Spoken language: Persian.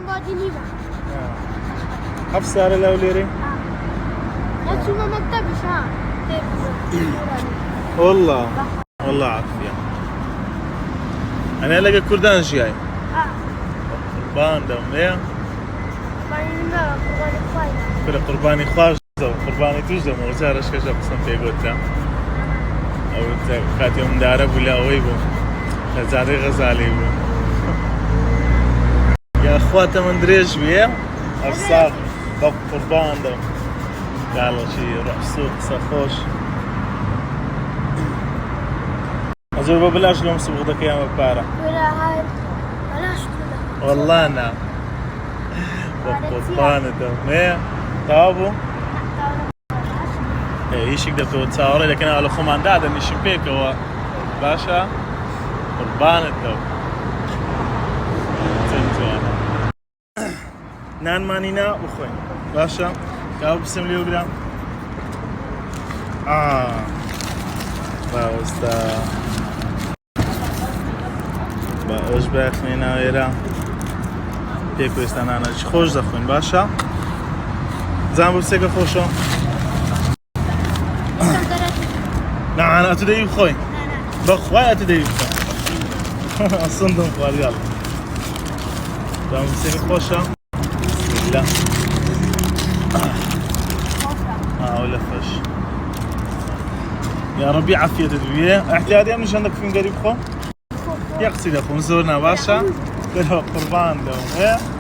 بادي نيبا حفص على الأوليري لا تشوف مكتبش ها والله عافية أنا ألاقي كردان جاي قربان دم إيه كل قرباني خارج قرباني تجدم وزارش كشف قسم في قوتها أو كات يوم دارب ولا ويبو غزالي بو يا أخواته من دريج بيه أفساق ضب قربان دم قالوا شي روح سوق سخوش أزور ببلاش لهم سبغدك يا مبارة ولا هاي بلاش كذا والله أنا قربان دم إيه طابو ايش يقدر تتصور لكن على خمان دادا نشبيك هو باشا قربان الدو زنتو انا نان مانينا وخوين باشا كاو بسم لي وقرام باوستا باوش باخنينا ويرا بيكو استانا انا خوش دخوين باشا زنبو بسيكو خوشو نعم أنا أتدري بخوي بخوي أتدري بخوي الصندوق قال يلا دام بسيك خوشة بسم الله ولا فش يا ربي عافية تدوية احتياطي مش عندك فين قريب خو يقصد أخو نزورنا باشا كله قربان دوم إيه